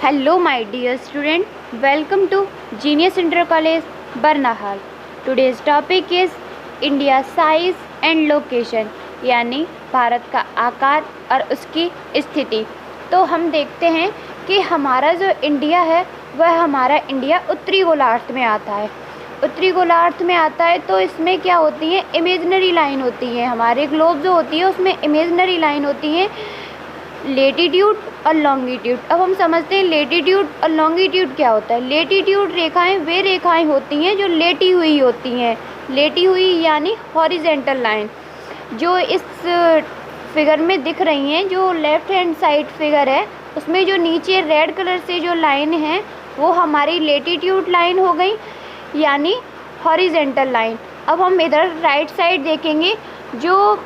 Hello, my dear student. Welcome to Genius Inter College, Barnahal. Today's topic is India size and location, यानी भारत का आकार और उसकी स्थिति। तो हम देखते हैं कि हमारा जो इंडिया है वह हमारा इंडिया उत्तरी गोलार्ध में आता है। उत्तरी गोलार्ध में आता है तो इसमें क्या होती है, इमेजिनरी लाइन होती है। हमारे ग्लोब जो होती है उसमें इमेजिनरी लाइन होती है, लेटीट्यूड और लॉन्गिट्यूड। अब हम समझते हैं लेटीट्यूड और लॉन्गिट्यूड क्या होता है। लेटीट्यूड रेखाएं वे रेखाएं होती हैं जो लेटी हुई होती हैं, लेटी हुई यानी हॉरिजेंटल लाइन। जो इस फिगर में दिख रही हैं, जो लेफ़्ट हैंड साइड फिगर है उसमें जो नीचे रेड कलर से जो लाइन है वो हमारी लेटीट्यूड लाइन हो गई, यानी हॉरिजेंटल लाइन। अब हम इधर राइट साइड देखेंगे, जो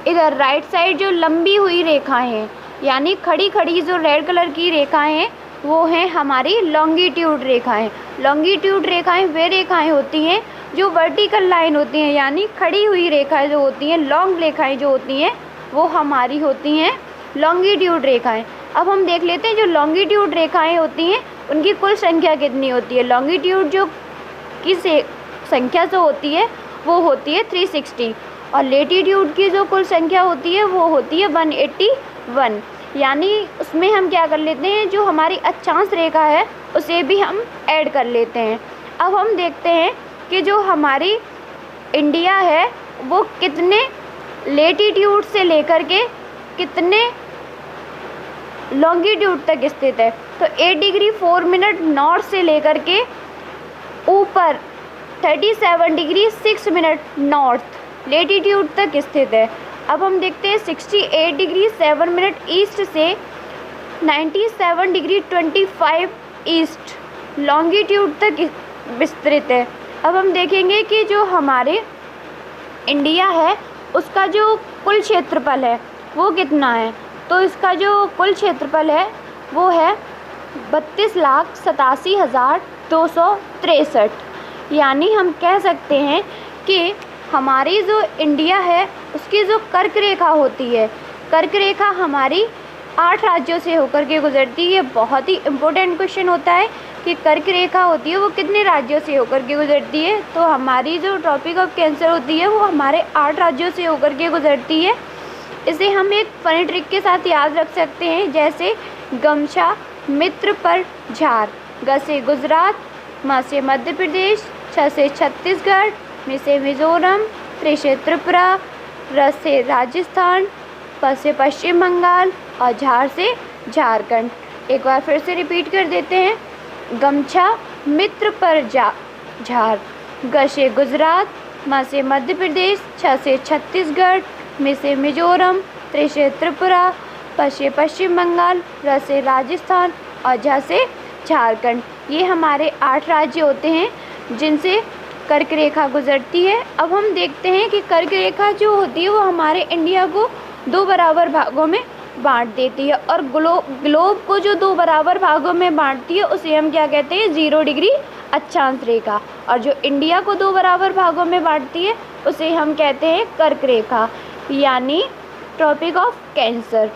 इधर राइट साइड जो लंबी हुई रेखाएं हैं यानी खड़ी खड़ी जो रेड कलर की रेखाएं हैं वो हैं हमारी लॉन्गिट्यूड रेखाएं। लॉन्गिट्यूड रेखाएं वे रेखाएं होती हैं जो वर्टिकल लाइन होती हैं, यानी खड़ी हुई रेखाएं जो होती हैं, लॉन्ग रेखाएं जो होती हैं वो हमारी होती हैं लॉन्गिट्यूड रेखाएं। अब हम देख लेते हैं जो लॉन्गिट्यूड रेखाएं होती हैं उनकी कुल संख्या कितनी होती है। लॉन्गिट्यूड जो की संख्या जो होती है वो होती है 360 और लेटीट्यूड की जो कुल संख्या होती है वो होती है 181। यानी उसमें हम क्या कर लेते हैं, जो हमारी अक्षांश रेखा है उसे भी हम ऐड कर लेते हैं। अब हम देखते हैं कि जो हमारी इंडिया है वो कितने लेटीट्यूड से लेकर के कितने लॉन्गिट्यूड तक स्थित है। तो 8 डिग्री 4 मिनट नॉर्थ से लेकर के ऊपर 37 डिग्री 6 मिनट नॉर्थ लेटीट्यूड तक स्थित है। अब हम देखते हैं 68 डिग्री 7 मिनट ईस्ट से 97 डिग्री 25 ईस्ट लॉन्गिट्यूड तक विस्तृत है। अब हम देखेंगे कि जो हमारे इंडिया है उसका जो कुल क्षेत्रफल है वो कितना है। तो इसका जो कुल क्षेत्रफल है वो है 32,87,263। यानी हम कह सकते हैं कि हमारी जो इंडिया है उसकी जो कर्क रेखा होती है, कर्क रेखा हमारी 8 राज्यों से होकर के गुजरती है। बहुत ही इम्पोर्टेंट क्वेश्चन होता है कि कर्क रेखा होती है वो कितने राज्यों से होकर के गुजरती है। तो हमारी जो टॉपिक ऑफ कैंसर होती है वो हमारे 8 राज्यों से होकर के गुजरती है। इसे हम एक फनी ट्रिक के साथ याद रख सकते हैं, जैसे गमछा मित्र पर झार, ग से गुजरात, म से मध्य प्रदेश, छ से छत्तीसगढ़, मी से मिज़ोरम, त्रि से त्रिपुरा, र से राजस्थान, प से पश्चिम बंगाल और झार से झारखंड। एक बार फिर से रिपीट कर देते हैं, गमछा मित्र पर झार, ग से गुजरात, म से मध्य प्रदेश, छ से छत्तीसगढ़, मी से मिज़ोरम, त्रि से त्रिपुरा, प से पश्चिम बंगाल, र से राजस्थान और झ से झारखंड। ये हमारे 8 राज्य होते हैं जिनसे कर्क रेखा गुजरती है। अब हम देखते हैं कि कर्क रेखा जो होती है वो हमारे इंडिया को 2 बराबर भागों में बांट देती है और ग्लोब को जो 2 बराबर भागों में बांटती है उसे हम क्या कहते हैं, 0 डिग्री अक्षांश रेखा। और जो इंडिया को 2 बराबर भागों में बांटती है उसे हम कहते हैं कर्क रेखा, यानी ट्रॉपिक ऑफ कैंसर।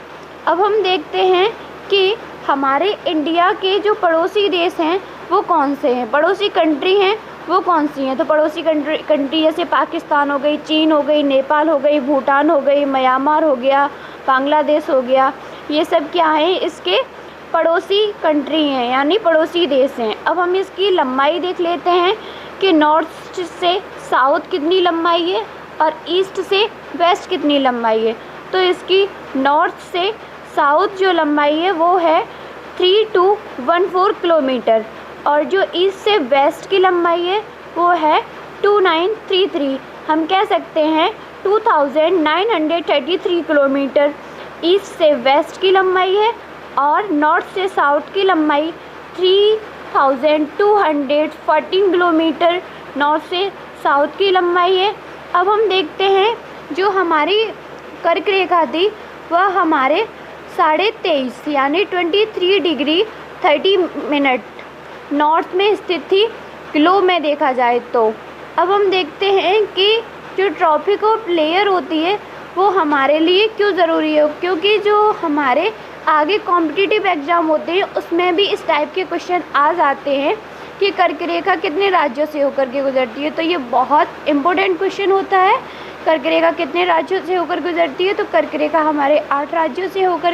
अब हम देखते हैं कि हमारे इंडिया के जो पड़ोसी देश हैं वो कौन से हैं, पड़ोसी कंट्री हैं वो कौन सी हैं। तो पड़ोसी कंट्री जैसे पाकिस्तान हो गई, चीन हो गई, नेपाल हो गई, भूटान हो गई, म्यांमार हो गया, बांग्लादेश हो गया, ये सब क्या है, इसके पड़ोसी कंट्री हैं यानी पड़ोसी देश हैं। अब हम इसकी लंबाई देख लेते हैं कि नॉर्थ से साउथ कितनी लंबाई है और ईस्ट से वेस्ट कितनी लंबाई है। तो इसकी नॉर्थ से साउथ जो लंबाई है वो है 3214 किलोमीटर और जो ईस्ट से वेस्ट की लंबाई है वो है 2933। हम कह सकते हैं 2933 किलोमीटर ईस्ट से वेस्ट की लंबाई है और नॉर्थ से साउथ की लंबाई 3214 किलोमीटर नॉर्थ से साउथ की लंबाई है। अब हम देखते हैं जो हमारी कर्क रेखा थी वह हमारे 23.5 यानी 23 डिग्री 30 मिनट नॉर्थ में स्थित थी ग्लोब में देखा जाए तो। अब हम देखते हैं कि जो ट्रॉपिक ऑफ लेयर होती है वो हमारे लिए क्यों ज़रूरी है, क्योंकि जो हमारे आगे कॉम्पिटिटिव एग्ज़ाम होते हैं उसमें भी इस टाइप के क्वेश्चन आ जाते हैं कि कर्क रेखा कितने राज्यों से होकर के गुजरती है। तो ये बहुत इम्पोर्टेंट क्वेश्चन होता है, कर्क रेखा कितने राज्यों से होकर गुजरती है। तो कर्क रेखा हमारे 8 राज्यों से होकर